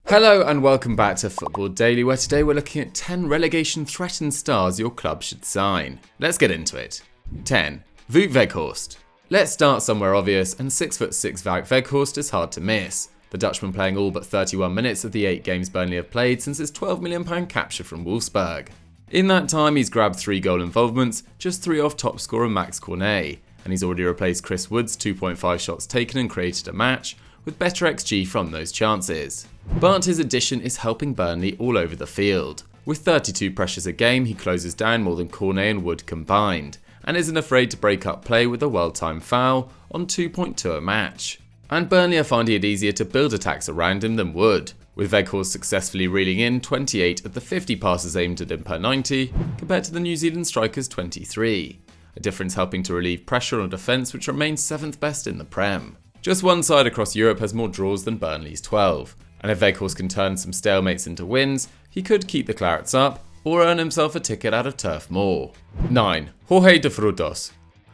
Hello and welcome back to Football Daily, where today we're looking at 10 relegation threatened stars your club should sign. Let's get into it. 10. Wout Weghorst. Let's start somewhere obvious, and 6'6" Wout Weghorst is hard to miss. The Dutchman playing all but 31 minutes of the 8 games Burnley have played since his £12 million capture from Wolfsburg. In that time he's grabbed 3 goal involvements, just 3 off top scorer Max Cornet, and he's already replaced Chris Wood's 2.5 shots taken and created a match, with better XG from those chances. But his addition is helping Burnley all over the field. With 32 pressures a game, he closes down more than Cornet and Wood combined, and isn't afraid to break up play with a well-timed foul on 2.2 a match. And Burnley are finding it easier to build attacks around him than Wood, with Weghorst successfully reeling in 28 of the 50 passes aimed at him per 90, compared to the New Zealand striker's 23. A difference helping to relieve pressure on defence, which remains 7th best in the Prem. Just one side across Europe has more draws than Burnley's 12, and if Weghorst can turn some stalemates into wins, he could keep the Clarets up or earn himself a ticket out of Turf Moor. 9. Jorge de Frutos.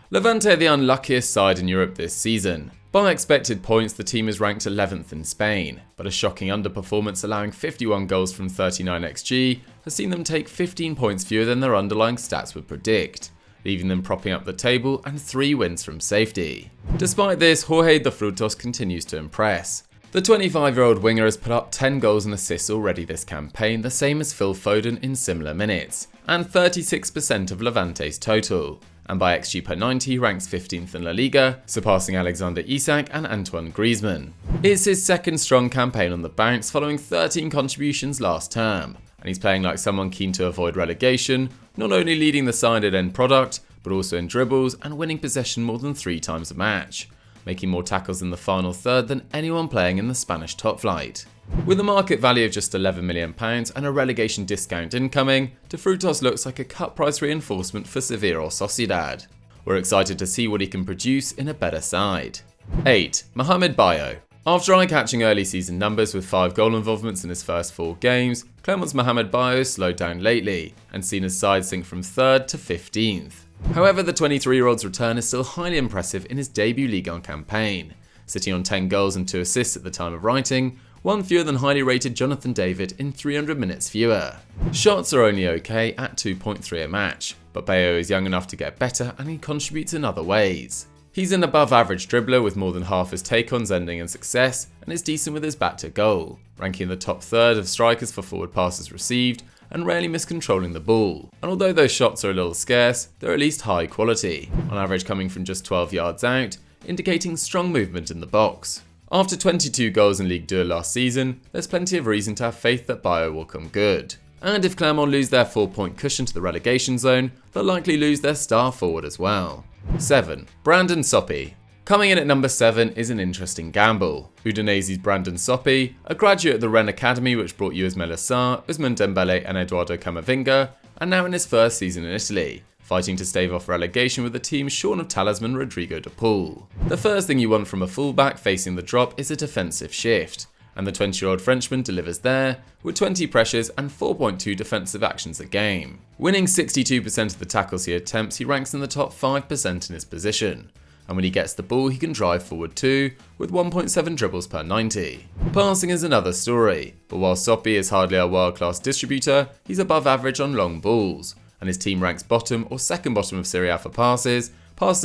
Levante are the unluckiest side in Europe this season. By expected points, the team is ranked 11th in Spain, but a shocking underperformance allowing 51 goals from 39 XG has seen them take 15 points fewer than their underlying stats would predict, leaving them propping up the table and 3 wins from safety. Despite this, Jorge de Frutos continues to impress. The 25-year-old winger has put up 10 goals and assists already this campaign, the same as Phil Foden in similar minutes, and 36% of Levante's total. And by XG per 90 he ranks 15th in La Liga, surpassing Alexander Isak and Antoine Griezmann. It's his second strong campaign on the bounce following 13 contributions last term, and he's playing like someone keen to avoid relegation, not only leading the side at end product, but also in dribbles and winning possession more than 3 times a match, making more tackles in the final third than anyone playing in the Spanish top flight. With a market value of just £11 million and a relegation discount incoming, De Frutos looks like a cut price reinforcement for Sevilla or Sociedad. We're excited to see what he can produce in a better side. 8. Mohamed Bayo. After eye-catching early season numbers with 5 goal involvements in his first 4 games, Clermont's Mohamed Bayo slowed down lately and seen his side sink from 3rd to 15th. However, the 23-year-old's return is still highly impressive in his debut Ligue campaign, sitting on 10 goals and 2 assists at the time of writing, 1 fewer than highly rated Jonathan David in 300 minutes fewer. Shots are only okay at 2.3 a match, but Bayo is young enough to get better and he contributes in other ways. He's an above average dribbler with more than half his take-ons ending in success and is decent with his back to goal, ranking in the top third of strikers for forward passes received and rarely miscontrolling the ball. And although those shots are a little scarce, they're at least high quality, on average coming from just 12 yards out, indicating strong movement in the box. After 22 goals in Ligue 2 last season, there's plenty of reason to have faith that Bayo will come good. And if Clermont lose their 4-point cushion to the relegation zone, they'll likely lose their star forward as well. 7. Brandon Soppy. Coming in at number 7 is an interesting gamble. Udinese's Brandon Soppy, a graduate of the Rennes Academy which brought Usman Sarr, Ousmane Dembele and Eduardo Camavinga, and now in his first season in Italy, fighting to stave off relegation with the team shorn of talisman Rodrigo de Paul. The first thing you want from a fullback facing the drop is a defensive shift, and the 20-year-old Frenchman delivers there, with 20 pressures and 4.2 defensive actions a game. Winning 62% of the tackles he attempts, he ranks in the top 5% in his position. And when he gets the ball he can drive forward too, with 1.7 dribbles per 90. Passing is another story, but while Soppy is hardly a world-class distributor, he's above average on long balls, and his team ranks bottom or second bottom of Serie A for passes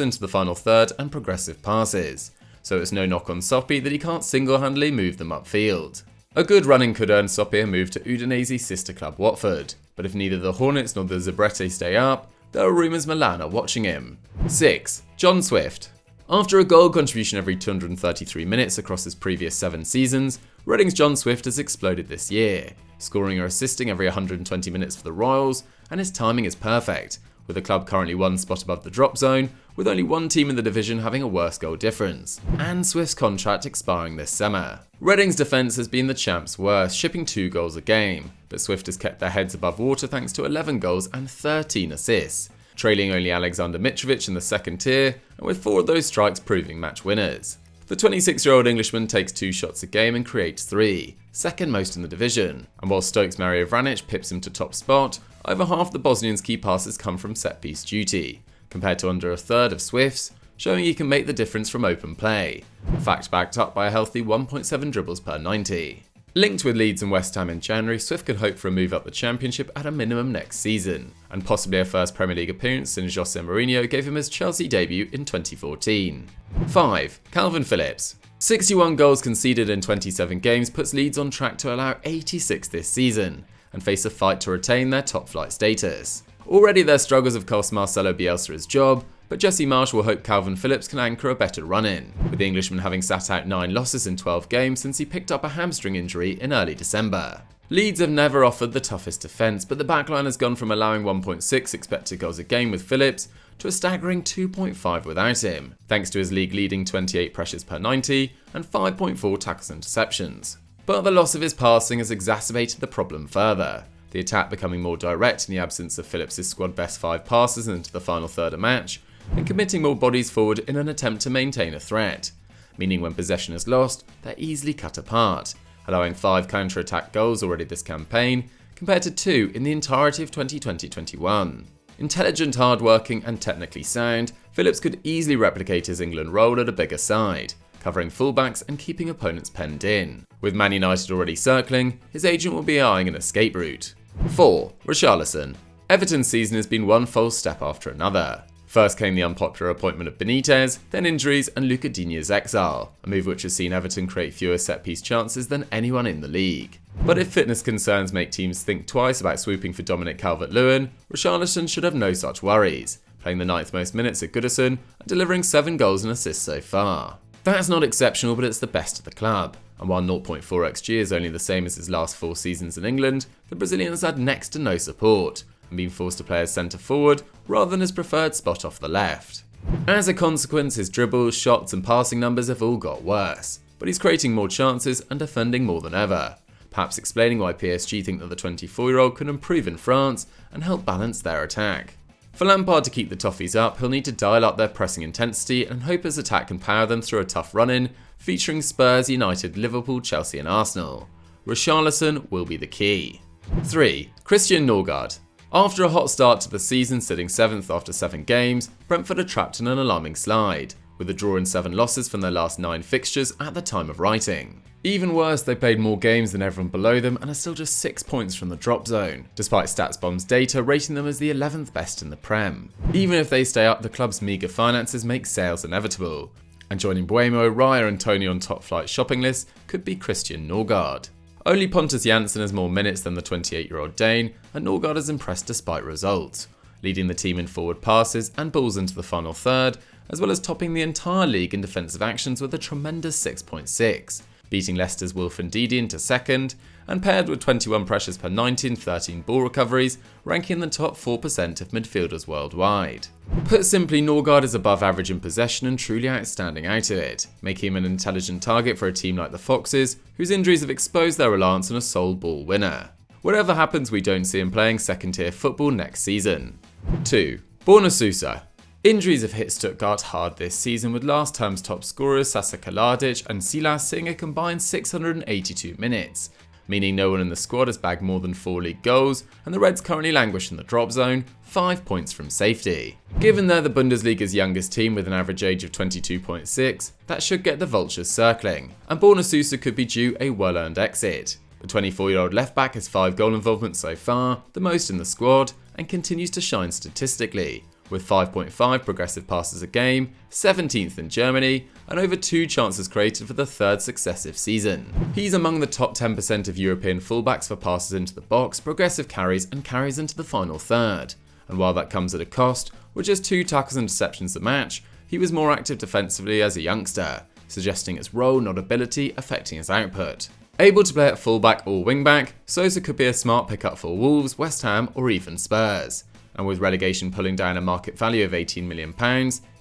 into the final third and progressive passes, so it's no knock on Soppy that he can't single-handedly move them upfield. A good running could earn Soppy a move to Udinese's sister club Watford, but if neither the Hornets nor the Zebretti stay up, there are rumours Milan are watching him. 6. John Swift. After a goal contribution every 233 minutes across his previous 7 seasons, Reading's John Swift has exploded this year, scoring or assisting every 120 minutes for the Royals, and his timing is perfect, with the club currently 1 spot above the drop zone, with only 1 team in the division having a worse goal difference, and Swift's contract expiring this summer. Reading's defence has been the champ's worst, shipping 2 goals a game, but Swift has kept their heads above water thanks to 11 goals and 13 assists, trailing only Alexander Mitrovic in the second tier, and with 4 of those strikes proving match winners. The 26-year-old Englishman takes 2 shots a game and creates 3, second most in the division, and while Stoke's Mario Vranic pips him to top spot, over half the Bosnian's key passes come from set-piece duty, compared to under a third of Swift's, showing he can make the difference from open play, a fact backed up by a healthy 1.7 dribbles per 90. Linked with Leeds and West Ham in January, Swift could hope for a move up the Championship at a minimum next season, and possibly a first Premier League appearance since Jose Mourinho gave him his Chelsea debut in 2014. 5. Kalvin Phillips. 61 goals conceded in 27 games puts Leeds on track to allow 86 this season, and face a fight to retain their top-flight status. Already their struggles have cost Marcelo Bielsa his job, but Jesse Marsch will hope Kalvin Phillips can anchor a better run-in, with the Englishman having sat out 9 losses in 12 games since he picked up a hamstring injury in early December. Leeds have never offered the toughest defence, but the backline has gone from allowing 1.6 expected goals a game with Phillips to a staggering 2.5 without him, thanks to his league-leading 28 pressures per 90 and 5.4 tackles and interceptions. But the loss of his passing has exacerbated the problem further, the attack becoming more direct in the absence of Phillips' squad best 5 passes into the final third of match, and committing more bodies forward in an attempt to maintain a threat, meaning when possession is lost, they're easily cut apart, allowing 5 counter-attack goals already this campaign, compared to 2 in the entirety of 2020-21. Intelligent, hard-working and technically sound, Phillips could easily replicate his England role at a bigger side, covering fullbacks and keeping opponents penned in. With Man United already circling, his agent will be eyeing an escape route. 4. Richarlison. Everton's season has been one false step after another. First came the unpopular appointment of Benitez, then injuries and Luca Digne's exile, a move which has seen Everton create fewer set-piece chances than anyone in the league. But if fitness concerns make teams think twice about swooping for Dominic Calvert-Lewin, Richarlison should have no such worries, playing the 9th most minutes at Goodison and delivering 7 goals and assists so far. That's not exceptional, but it's the best of the club, and while 0.4 XG is only the same as his last 4 seasons in England, the Brazilian has had next to no support, and been forced to play as centre forward rather than his preferred spot off the left. As a consequence, his dribbles, shots and passing numbers have all got worse, but he's creating more chances and defending more than ever, perhaps explaining why PSG think that the 24-year-old can improve in France and help balance their attack. For Lampard to keep the Toffees up, he'll need to dial up their pressing intensity and hope his attack can power them through a tough run-in featuring Spurs, United, Liverpool, Chelsea and Arsenal. Richarlison will be the key. 3. Christian Nørgaard. After a hot start to the season, sitting 7th after 7 games, Brentford are trapped in an alarming slide, with a draw and 7 losses from their last 9 fixtures at the time of writing. Even worse, they played more games than everyone below them and are still just 6 points from the drop zone, despite StatsBomb's data rating them as the 11th best in the Prem. Even if they stay up, the club's meagre finances make sales inevitable, and joining Buemo, Raya and Tony on top-flight shopping lists could be Christian Nørgaard. Only Pontus Jansson has more minutes than the 28-year-old Dane, and Nørgaard has impressed despite results, leading the team in forward passes and balls into the final third, as well as topping the entire league in defensive actions with a tremendous 6.6, beating Leicester's Wilf Ndidi into second, and paired with 21 pressures per 90 and 13 ball recoveries, ranking in the top 4% of midfielders worldwide. Put simply, Nørgaard is above average in possession and truly outstanding out of it, making him an intelligent target for a team like the Foxes, whose injuries have exposed their reliance on a sole ball winner. Whatever happens, we don't see him playing second-tier football next season. 2. Borna Sosa. Injuries have hit Stuttgart hard this season, with last term's top scorers Sasa Kaladic and Silas seeing a combined 682 minutes, meaning no one in the squad has bagged more than 4 league goals, and the Reds currently languish in the drop zone, 5 points from safety. Given they're the Bundesliga's youngest team with an average age of 22.6, that should get the Vultures circling, and Borna Sosa could be due a well-earned exit. The 24-year-old left-back has 5 goal involvements so far, the most in the squad, and continues to shine statistically, with 5.5 progressive passes a game, 17th in Germany, and over 2 chances created for the 3rd successive season. He's among the top 10% of European fullbacks for passes into the box, progressive carries and carries into the final third. And while that comes at a cost, with just 2 tackles and interceptions a match, he was more active defensively as a youngster, suggesting it's role, not ability, affecting his output. Able to play at fullback or wingback, Sosa could be a smart pickup for Wolves, West Ham or even Spurs. And with relegation pulling down a market value of £18 million,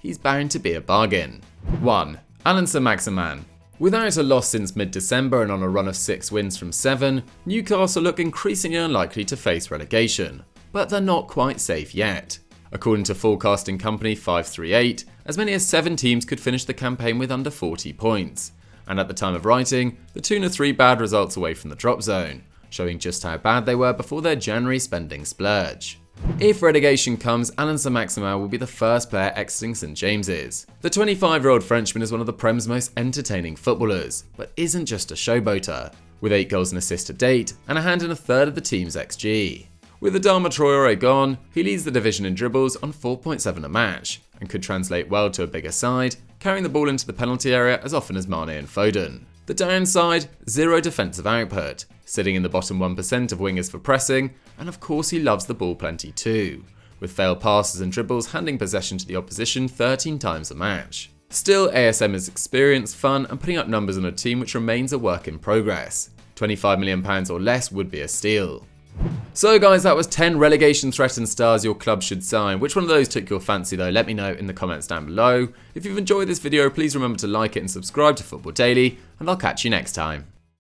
he's bound to be a bargain. 1. Allan Saint-Maximin. Without a loss since mid-December and on a run of 6 wins from 7, Newcastle look increasingly unlikely to face relegation. But they're not quite safe yet. According to forecasting company 538, as many as 7 teams could finish the campaign with under 40 points. And at the time of writing, the Toon are 3 bad results away from the drop zone, showing just how bad they were before their January spending splurge. If relegation comes, Allan Saint-Maximin will be the first player exiting St James's. The 25-year-old Frenchman is one of the Prem's most entertaining footballers, but isn't just a showboater, with 8 goals and assists to date and a hand in a third of the team's XG. With Adama Traoré gone, he leads the division in dribbles on 4.7 a match, and could translate well to a bigger side, carrying the ball into the penalty area as often as Mane and Foden. The downside, 0 defensive output, sitting in the bottom 1% of wingers for pressing, and of course he loves the ball plenty too, with failed passes and dribbles handing possession to the opposition 13 times a match. Still, ASM is experienced, fun, and putting up numbers on a team which remains a work in progress. £25 million or less would be a steal. So guys, that was 10 relegation threatened stars your club should sign. Which one of those took your fancy though? Let me know in the comments down below. If you've enjoyed this video, please remember to like it and subscribe to Football Daily, and I'll catch you next time.